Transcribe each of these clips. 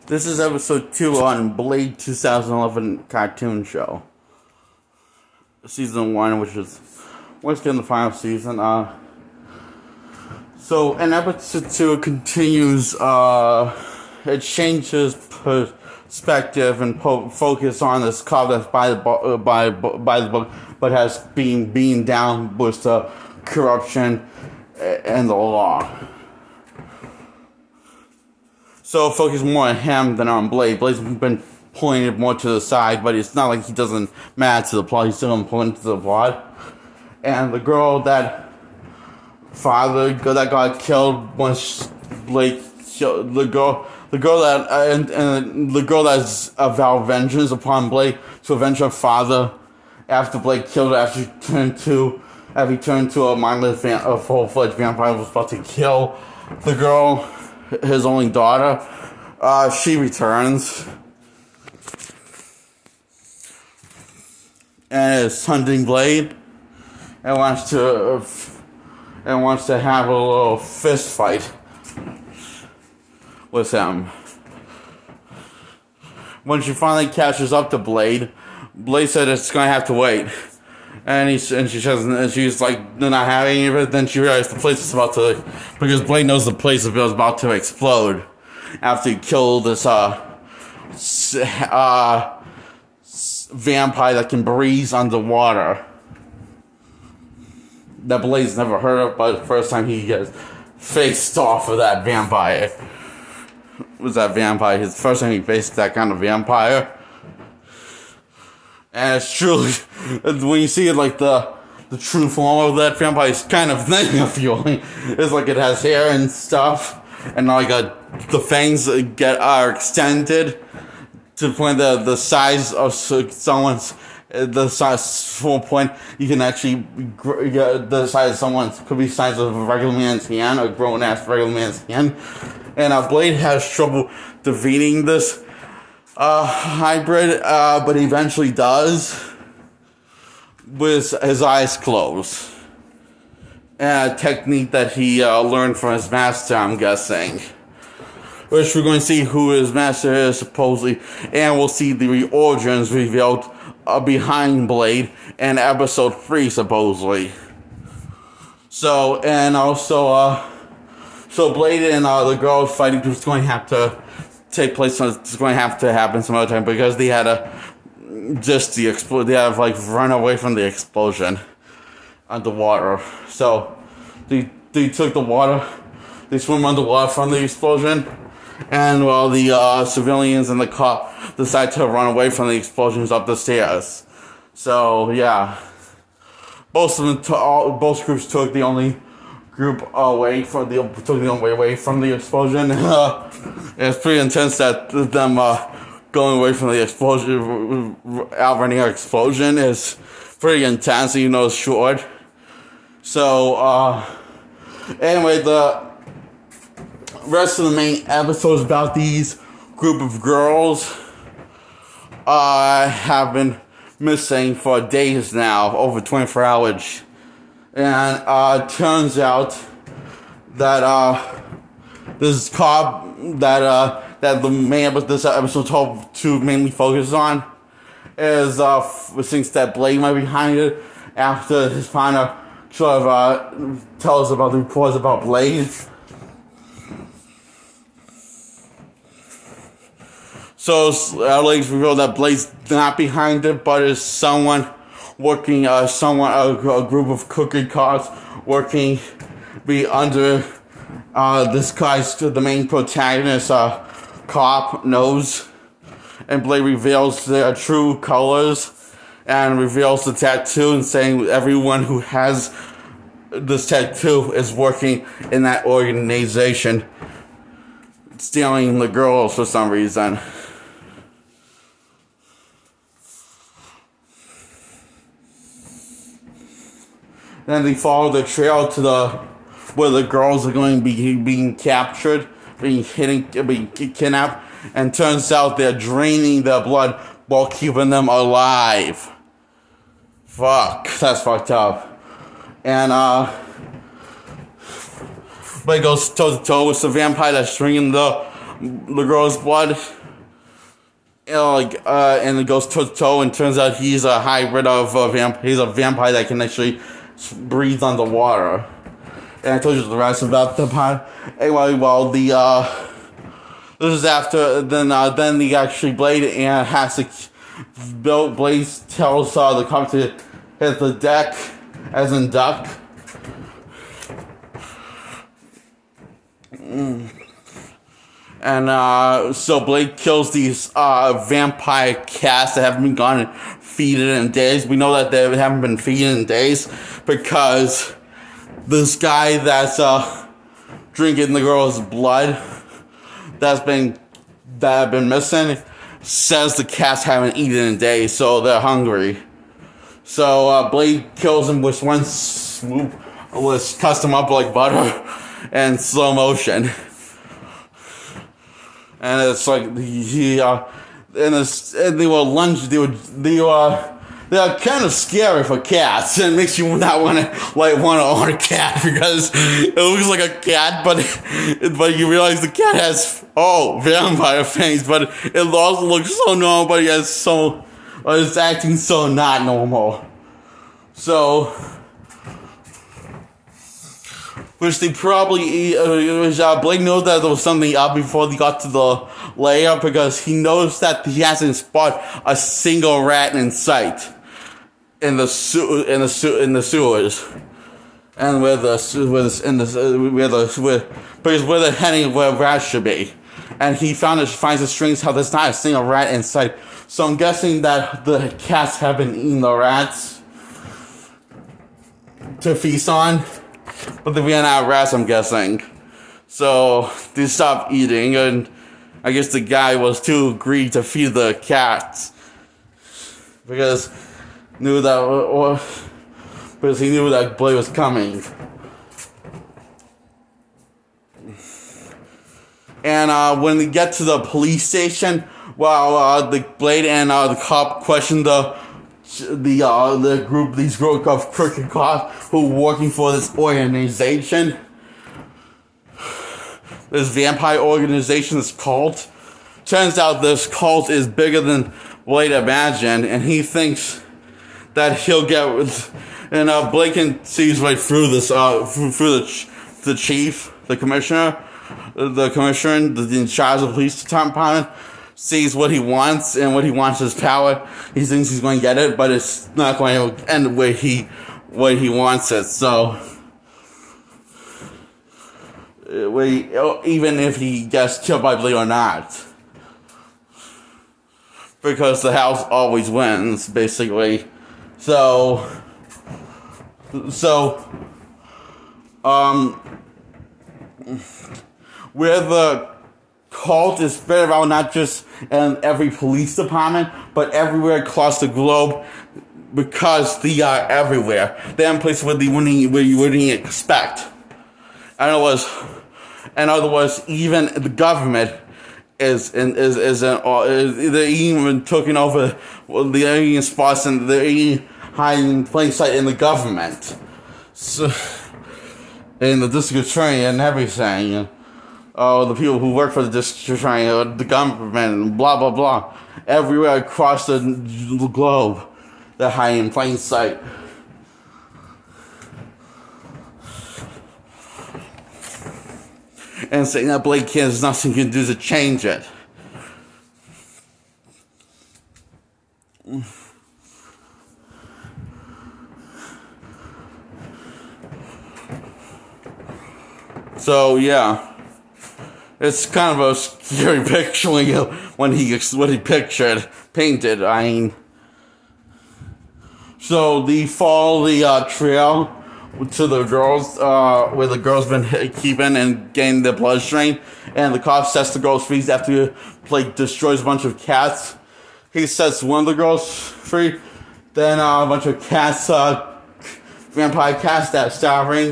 This is episode 2 on Blade 2011 cartoon show. Season 1, which is once again the final season. So in episode 2 it continues, it changes perspective and focus on this cop that's by the book, but has been beaten down with the corruption and the law. So focus more on him than on Blade. Blade's been pointed more to the side, but it's not like he doesn't matter to the plot. He's still important to the plot. And the girl that got killed once Blade killed the girl that's vowed vengeance upon Blade to avenge her father after Blade killed her after he turned to a mindless a full-fledged vampire was about to kill the girl, his only daughter. She returns and is hunting Blade and wants to have a little fist fight with him. When she finally catches up to Blade, Blade said it's gonna have to wait. And she's like not having it. Then she realized the place is about to, because Blade knows the place is about to explode after he killed this vampire that can breathe underwater. That Blade's never heard of, but the first time he gets faced off with that vampire was that vampire. His first time he faced that kind of vampire. And it's truly, when you see it, like the true form of that vampire, it's kind of thing of feeling. It's like it has hair and stuff, and like the fangs are extended to the point that the size of someone's, the size full point you can actually the size of someone's could be the size of a regular man's hand, a grown ass regular man's hand. And Blade has trouble defeating this hybrid, but he eventually does with his eyes closed. And a technique that he learned from his master, I'm guessing. Which we're going to see who his master is, supposedly, and we'll see the origins revealed behind Blade in episode 3, supposedly. So, and also, so Blade and the girl fighting is going to have to take place. It's going to have to happen some other time because they had to they had to run away from the explosion underwater. So they took the water, they swim underwater from the explosion, and while the civilians and the cop decide to run away from the explosions up the stairs. So yeah, both groups took the only group away from the explosion. It's pretty intense that them going away from the explosion, outrunning an explosion is pretty intense, even though it's short. So anyway, the rest of the main episodes about these group of girls have been missing for days now, over 24 hours. And it turns out that this cop that the main this episode 12 mainly focuses on is thinks that Blade might be behind it after his partner sort of tells us about the reports about Blade. So Blade's revealed that Blade's not behind it, but is someone working, a group of cookie cops working under this guy's, the main protagonist, cop knows. And Blade reveals their true colors and reveals the tattoo and saying everyone who has this tattoo is working in that organization, stealing the girls for some reason. Then they follow the trail to where the girls are going to be being captured, being kidnapped, and turns out they're draining their blood while keeping them alive. Fuck, that's fucked up. And Blade goes toe to toe with the vampire that's drinking the girl's blood. and it goes toe to toe, and turns out he's a hybrid of a vampire. He's a vampire that can actually breathe underwater. And I told you the rest about the part. Anyway, well, this is after then he actually Blade and has to Blade tells the cop to hit the deck, as in duck. And so Blade kills these vampire cats that haven't been gone and feeded in days. We know that they haven't been feeded in days because this guy that's drinking the girl's blood that have been missing says the cats haven't eaten in days, so they're hungry. So Blade kills him with one swoop, cuts him up like butter and slow motion. And it's like they were lunge. They are kind of scary for cats. It makes you not want to own a cat because it looks like a cat, but you realize the cat has vampire fangs, but it also looks so normal, but it's acting so not normal. So. Which they probably, Blake knows that there was something up before they got to the layer because he knows that he hasn't spotted a single rat in sight in the sewers, and because where the heading where rats should be, and he finds the strings how there's not a single rat in sight. So I'm guessing that the cats have been eating the rats to feast on. But they ran out of rats, I'm guessing. So they stopped eating, and I guess the guy was too greedy to feed the cats because he knew that Blade was coming. And when they get to the police station, the Blade and the cop question these group of crooked cops who are working for this organization, this vampire organization, this cult. Turns out this cult is bigger than Blade imagined, and he thinks that he'll get. And Blake sees right through this, through the chief, the commissioner, in charge of the police department. Sees what he wants, and what he wants is power. He thinks he's going to get it, but it's not going to end the way he wants it. So, even if he gets killed by Blade or not, because the house always wins, basically. So, where the cult is spread around not just in every police department, but everywhere across the globe, because they are everywhere. They're in places where you wouldn't expect. In other words, even the government is they're even taking over the alien spots, and they're hiding in plain sight in the government, so in the district attorney and everything. The people who work for the district attorney, the government, blah blah blah, everywhere across the globe, they're hiding in plain sight. And saying that Blake has nothing can do to change it. So yeah. It's kind of a scary picture when he painted. I mean, so they follow the trail to the girls, where the girls been keeping and getting the bloodstream, and the cop sets the girls free after Blake destroys a bunch of cats. He sets one of the girls free, then a bunch of cats, vampire cats that starving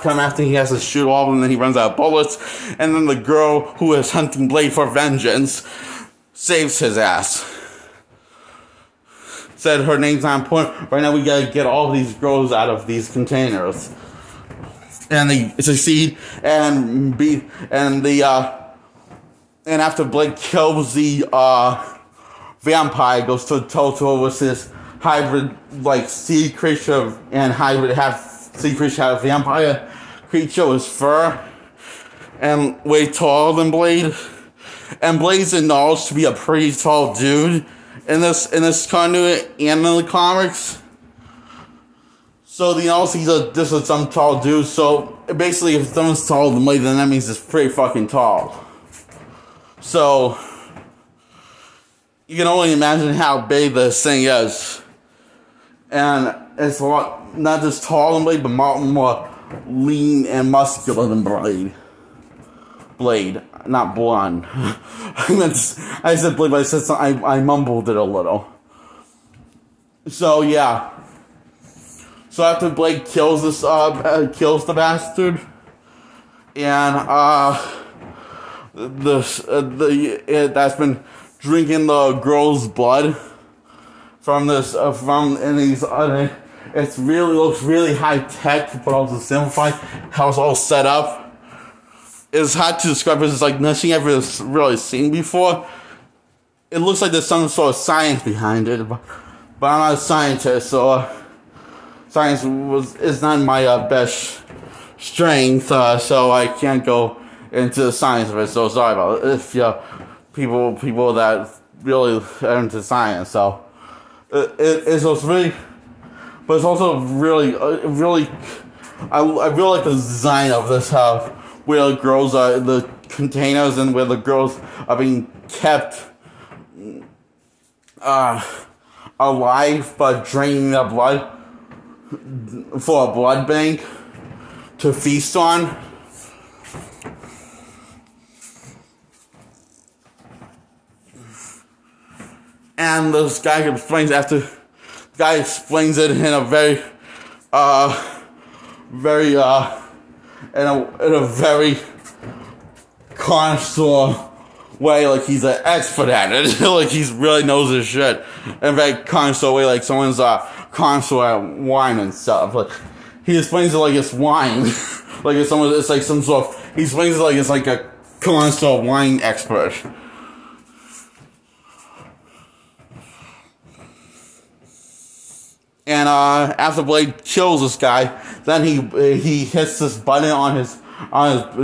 come after. He has to shoot all of them, and then he runs out of bullets, and then the girl who is hunting Blade for vengeance saves his ass. Said her name's not important. Right now we gotta get all these girls out of these containers. And they succeed and after Blake kills the vampire goes to toe with this hybrid, like, sea creature and hybrid sea creature, have vampire creature with fur and way taller than Blade. And Blade's acknowledged to be a pretty tall dude in this conduit and in the comics. So this is some tall dude. So basically, if someone's taller than Blade, then that means it's pretty fucking tall. So you can only imagine how big this thing is. And it's a lot, not just tall than Blade, but more lean and muscular than Blade, not blonde. I said Blade, but I mumbled it a little. So yeah. So after Blade kills kills the bastard, and that's been drinking the girl's blood from this it really looks really high tech, but also simplified. How it's all set up. It's hard to describe because it's like nothing I've really seen before. It looks like there's some sort of science behind it, but I'm not a scientist, so science is not my best strength, so I can't go into the science of it. So sorry about it if people that really are into science. So it's really, but it's also really. I really like the design of this house, where the girls are the containers and where the girls are being kept alive but draining their blood for a blood bank to feast on. And this guy explains it in a very very connoisseur way, like he's an expert at it, like he's really knows his shit, in a very connoisseur way, like someone's connoisseur at wine and stuff. Like he explains it like it's wine, like it's like some sort of, he explains it like it's like a connoisseur wine expert. And after Blade kills this guy, then he hits this button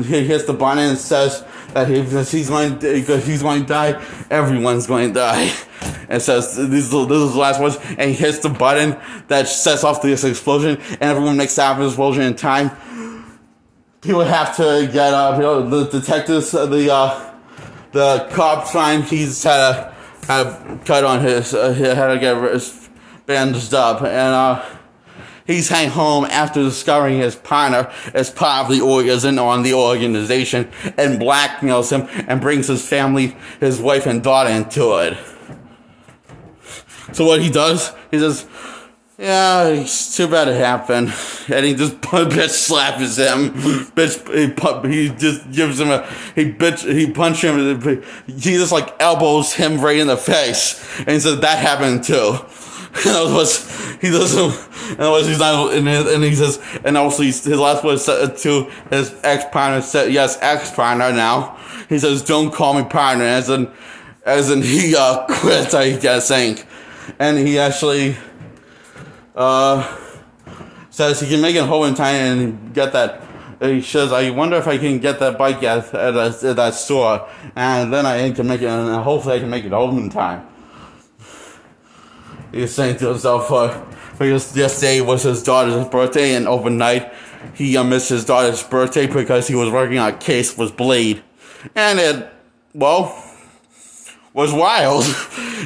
he hits the button and says that he's going to die, everyone's going to die. And says this is the last words, and he hits the button that sets off this explosion, and everyone makes that explosion in time. People have to get the detectives, the cops find he's had a cut on his had to get his bandaged up, and he's heading home after discovering his partner as part of the organization, and blackmails him and brings his family, his wife and daughter into it. So what he does, he says, yeah, it's too bad it happened, and he just bitch slaps him. He just gives him he punches him, he just like elbows him right in the face, and he says that happened too. And he says, and also his last words to his ex-partner said, yes, ex-partner now. He says, don't call me partner, as in he quit, I think. And he actually says he can make it home in time and get that. He says, I wonder if I can get that bike at that store, and then I can make it, and hopefully I can make it home in time. He was saying to himself, because yesterday was his daughter's birthday, and overnight he missed his daughter's birthday because he was working on a case with Blade. And it, well, was wild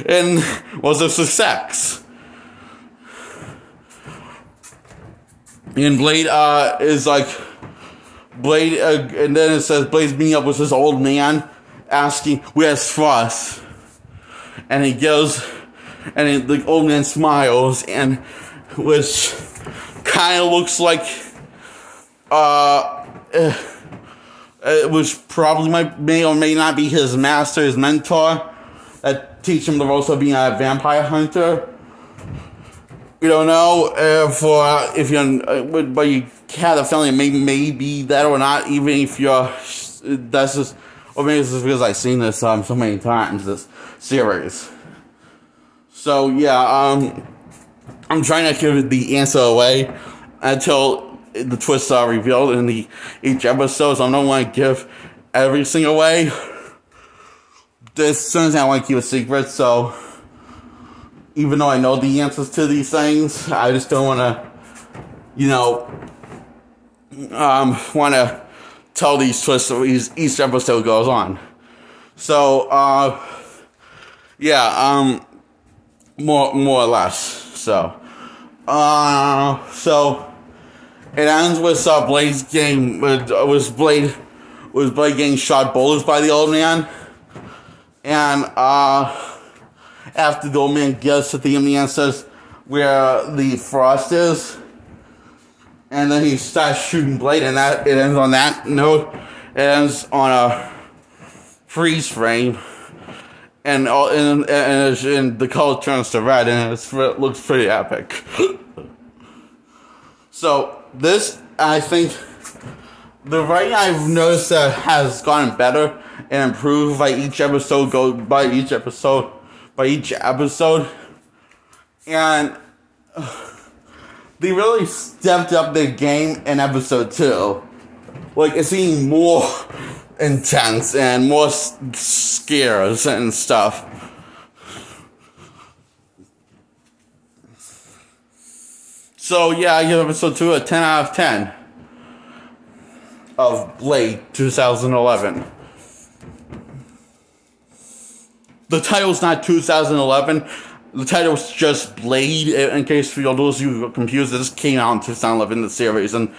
and was a success. And Blade is like, and then it says Blade's meeting up with this old man asking, where's Frost? And he goes, and the old man smiles, and which kind of looks like it was probably may or may not be his master, his mentor, that teach him the ropes of being a vampire hunter. You don't know if you're, but you have a feeling it may be that or not. Even if you're, that's just, or maybe it's just because I've seen this so many times, this series. So yeah, I'm trying not to give the answer away until the twists are revealed in each episode. So I don't want to give everything away. There's certain things I want to keep a secret. So even though I know the answers to these things, I just don't want to, want to tell these twists as each episode goes on. So yeah, more or less. So it ends with Blade's getting Blade getting shot bullets by the old man, and after the old man gets to the man says where the frost is, and then he starts shooting Blade, and it ends on that note. It ends on a freeze frame. And the color turns to red, and it looks pretty epic. So this, I think, the writing I've noticed that has gotten better and improved by each episode, and they really stepped up their game in episode 2. Like, it's being more intense and more scares and stuff. So yeah, I give episode 2 a 10 out of 10 of Blade 2011. The title's not 2011. The title's just Blade. In case for those of you who are confused, this came out in 2011, the series, and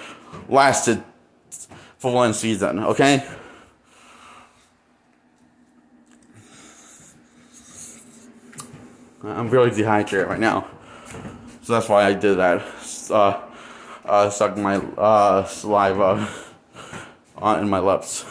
lasted for 1 season. Okay. I'm really dehydrated right now, so that's why I did that. Suck my saliva in my lips.